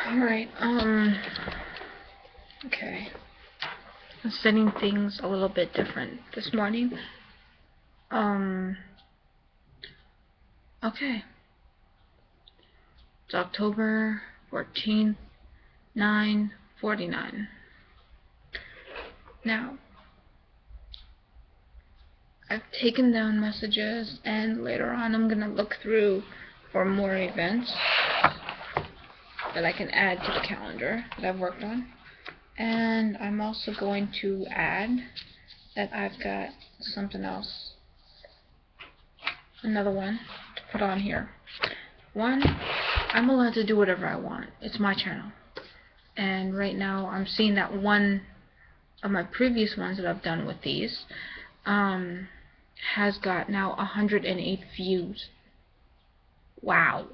Alright, okay. I'm setting things a little bit different this morning. Okay. It's October 14th, 9:49. Now, I've taken down messages, and later on I'm gonna look through for more events that I can add to the calendar that I've worked on. And I'm also going to add that I've got something else, another one to put on here. One, I'm allowed to do whatever I want. It's my channel. And right now I'm seeing that one of my previous ones that I've done with these has got now 108 views. Wow.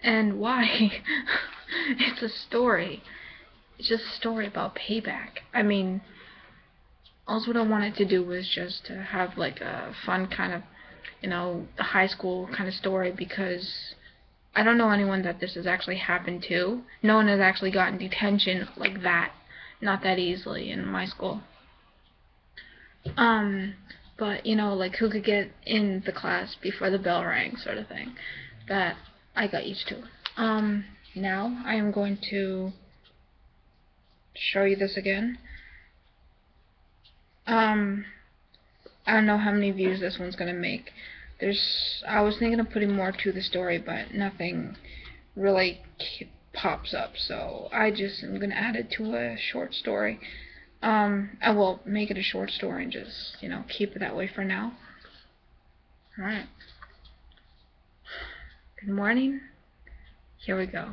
And why? It's a story. It's just a story about payback. I mean, all what I wanted to do was just to have like a fun kind of, high school kind of story, because I don't know anyone that this has actually happened to. No one has actually gotten detention like that. Not that easily in my school. But, like who could get in the class before the bell rang, sort of thing. That I got used to. Now I am going to show you this again. I don't know how many views this one's gonna make. I was thinking of putting more to the story, but nothing really pops up, so I just am gonna add it to a short story. I will make it a short story and just, keep it that way for now. Alright. Good morning. Here we go.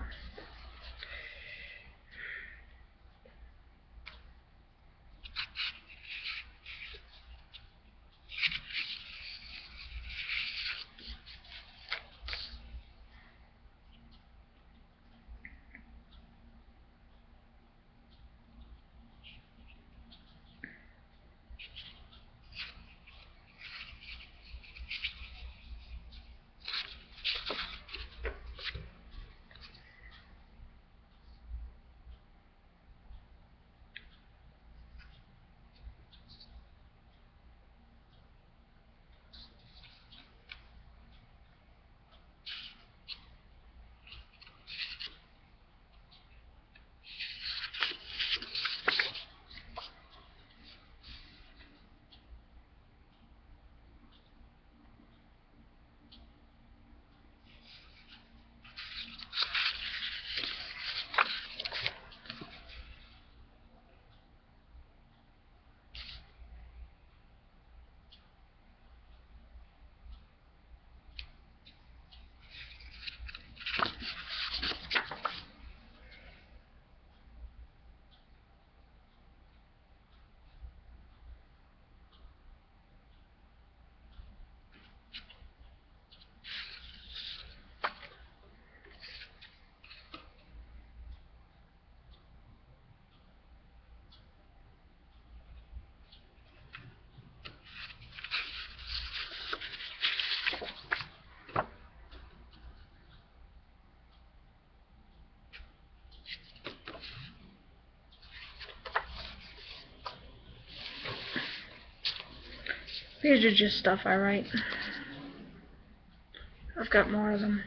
These are just stuff I write. I've got more of them.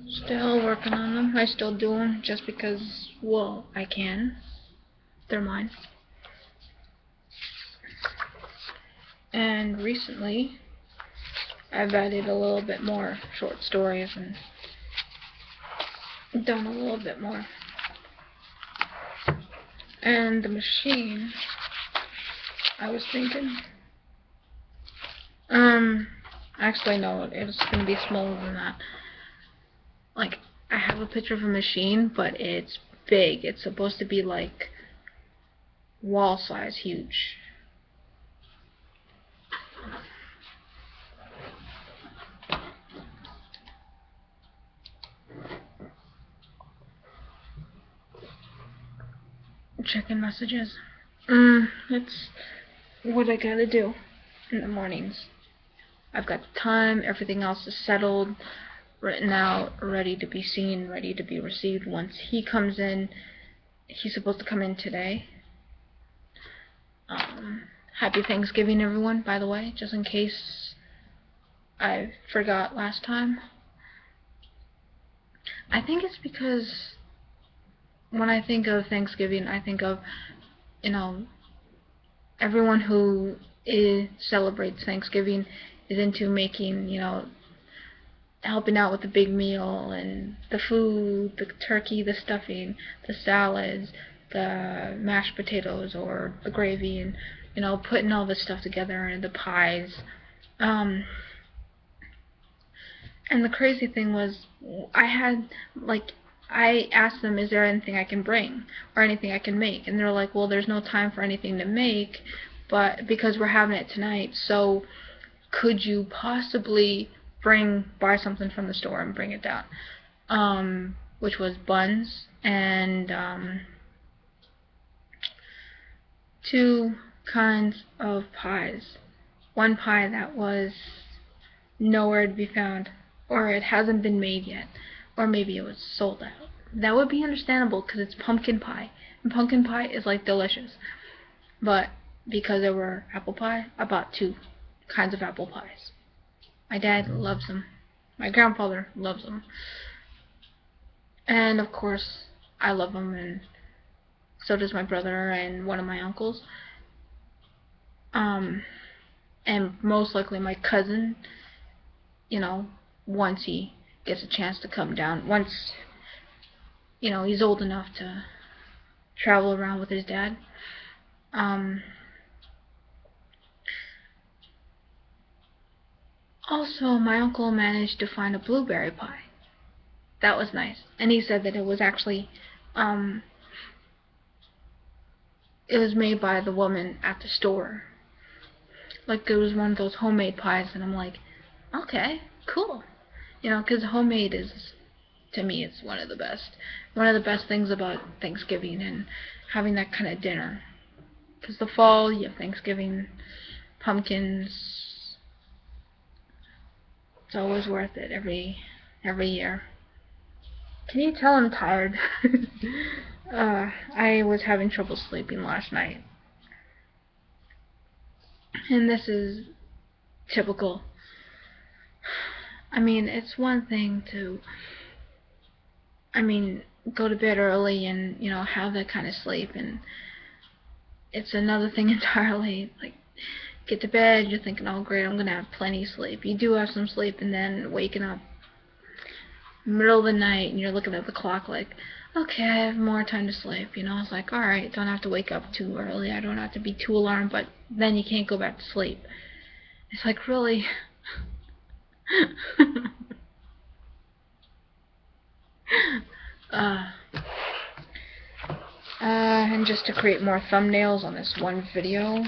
Still working on them. I still do them just because, well, I can. They're mine. And recently, I've added a little bit more short stories and done a little bit more. And the machine, I was thinking, actually no, it's gonna be smaller than that. Like, I have a picture of a machine, but it's big. It's supposed to be like wall size, huge. Checking messages. That's what I gotta do in the mornings. I've got the time, everything else is settled, written out, ready to be seen, ready to be received. Once he comes in, he's supposed to come in today. Happy Thanksgiving, everyone, by the way, just in case I forgot last time. I think it's because when I think of Thanksgiving, I think of, everyone who celebrates Thanksgiving is into making, helping out with the big meal and the food, the turkey, the stuffing, the salads, the mashed potatoes or the gravy, and putting all this stuff together, and the pies. And the crazy thing was, I asked them, is there anything I can bring or anything I can make? And they're like, well, there's no time for anything to make, but because we're having it tonight, so could you possibly buy something from the store and bring it down? Which was buns and 2 kinds of pies. One pie that was nowhere to be found, or it hasn't been made yet, or maybe it was sold out. That would be understandable because it's pumpkin pie, and pumpkin pie is like delicious. But because there were apple pie, I bought 2 kinds of apple pies. My dad loves them. My grandfather loves them. And of course, I love them, and so does my brother and one of my uncles. And most likely my cousin, once he gets a chance to come down, once, he's old enough to travel around with his dad. Also, my uncle managed to find a blueberry pie. That was nice. And he said that it was actually, it was made by the woman at the store. Like, it was one of those homemade pies, and I'm like, okay, cool. Because homemade is, to me, it's one of the best things about Thanksgiving and having that kind of dinner. Because the fall, you have Thanksgiving, pumpkins. It's always worth it every year. Can you tell I'm tired? I was having trouble sleeping last night. And this is typical. I mean, it's one thing to, go to bed early and, have that kind of sleep, and it's another thing entirely, like, get to bed, you're thinking, oh great, I'm going to have plenty of sleep. You do have some sleep, and then waking up middle of the night, and you're looking at the clock like, okay, I have more time to sleep. It's like, alright, don't have to wake up too early, I don't have to be too alarmed, but then you can't go back to sleep. It's like, really? And just to create more thumbnails on this one video,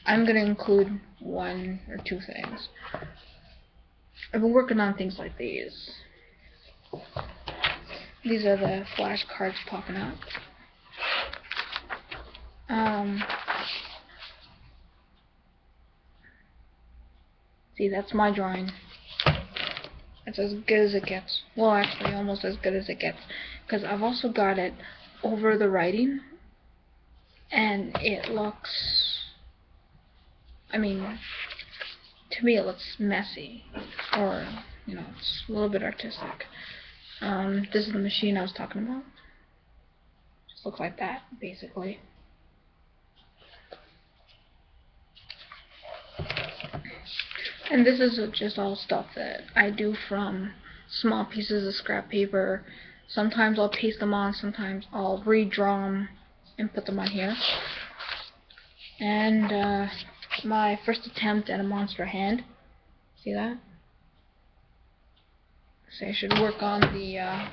I'm going to include 1 or 2 things. I've been working on things like these. These are the flashcards popping up. See, that's my drawing. It's as good as it gets. Well, actually, almost as good as it gets. Because I've also got it over the writing, and it looks, to me it looks messy, or, it's a little bit artistic. This is the machine I was talking about. Just looks like that, basically. And this is just all stuff that I do from small pieces of scrap paper. Sometimes I'll paste them on, sometimes I'll redraw them and put them on here. And my first attempt at a monster hand. See that? So I should work on the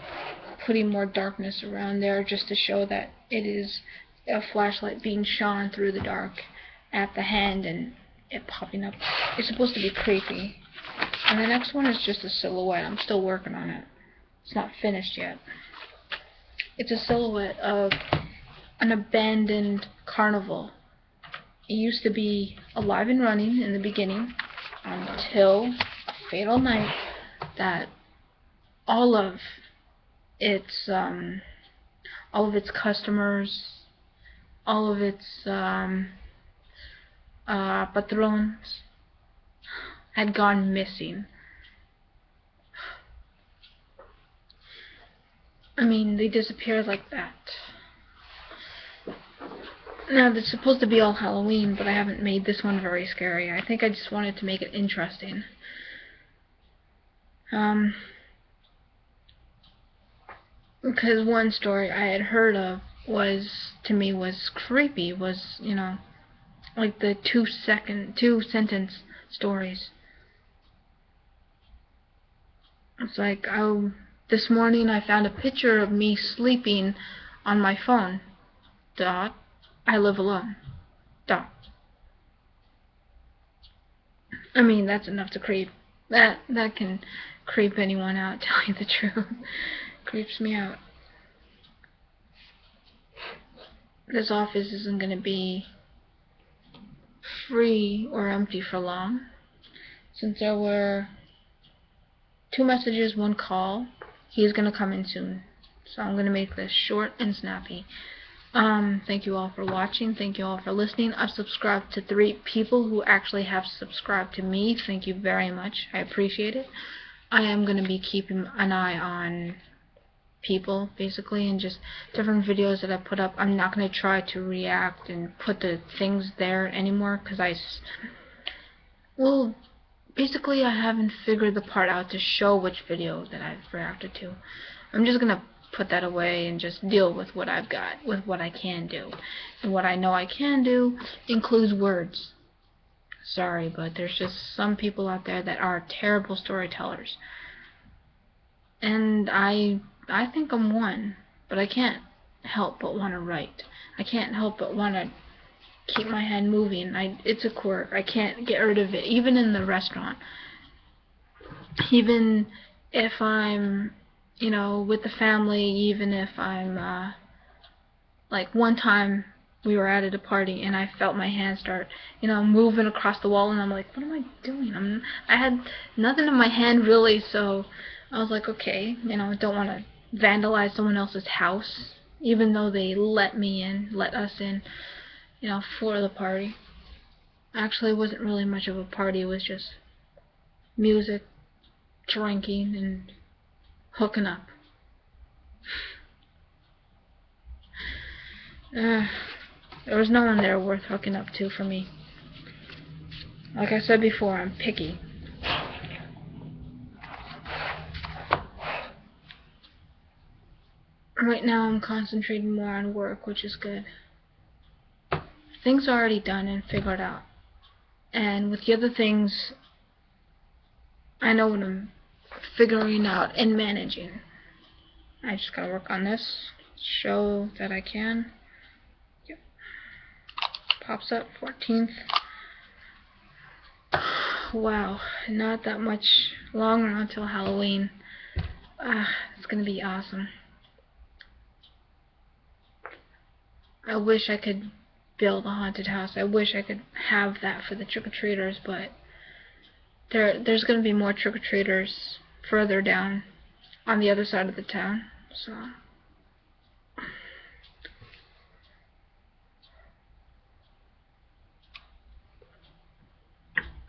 putting more darkness around there, just to show that it is a flashlight being shone through the dark at the hand and it popping up. It's supposed to be creepy. And the next one is just a silhouette. I'm still working on it. It's not finished yet. It's a silhouette of an abandoned carnival. It used to be alive and running in the beginning, until a fatal night that all of its customers, all of its patrons had gone missing. I mean, they disappeared like that. Now, it's supposed to be all Halloween, but I haven't made this one very scary. I think I just wanted to make it interesting. Because one story I had heard of was creepy, was, you know, like the two sentence stories. It's like, oh, this morning I found a picture of me sleeping on my phone. Dot. I live alone. Dot. I mean, that's enough to creep. That can creep anyone out, tell you the truth. Creeps me out. This office isn't going to be free or empty for long, since there were 2 messages, 1 call. He's going to come in soon, so I'm going to make this short and snappy. Thank you all for watching. Thank you all for listening. I've subscribed to 3 people who actually have subscribed to me. Thank you very much. I appreciate it. I am going to be keeping an eye on people, basically, and just different videos that I put up. I'm not going to try to react and put the things there anymore, because basically I haven't figured the part out to show which video that I've reacted to. I'm just going to put that away and just deal with what I've got, with what I can do. And what I know I can do includes words. Sorry, but there's just some people out there that are terrible storytellers. And I think I'm one, but I can't help but want to write. I can't help but want to keep my hand moving. It's a quirk. I can't get rid of it, even in the restaurant. Even if I'm, you know, with the family, even if I'm, like one time we were at a party and I felt my hand start, you know, moving across the wall, and I'm like, what am I doing? I had nothing in my hand really, so I was like, okay, you know, I don't want to vandalize someone else's house, even though they let us in, you know, for the party. Actually, it wasn't really much of a party. It was just music, drinking, and hooking up. There was no one there worth hooking up to for me. Like I said before, I'm picky. Right now I'm concentrating more on work, which is good. Things are already done and figured out. And with the other things, I know what I'm figuring out and managing. I just gotta work on this, show that I can. Yep. Pops up 14th. Wow, not that much longer until Halloween. It's gonna be awesome. I wish I could build a haunted house. I wish I could have that for the trick-or-treaters, but there's going to be more trick-or-treaters further down on the other side of the town, so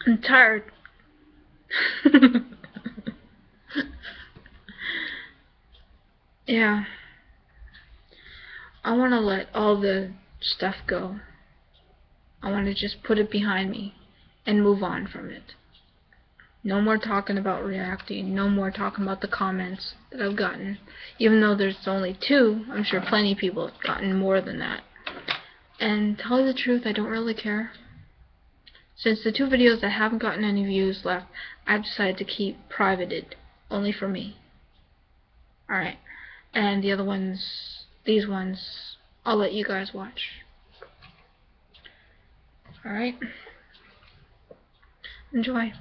I'm tired. Yeah. I want to let all the stuff go. I want to just put it behind me and move on from it. No more talking about reacting. No more talking about the comments that I've gotten. Even though there's only 2, I'm sure plenty of people have gotten more than that. And to tell you the truth, I don't really care. Since the 2 videos that haven't gotten any views left, I've decided to keep privated, only for me. Alright. And the other ones, these ones, I'll let you guys watch. Alright. Enjoy.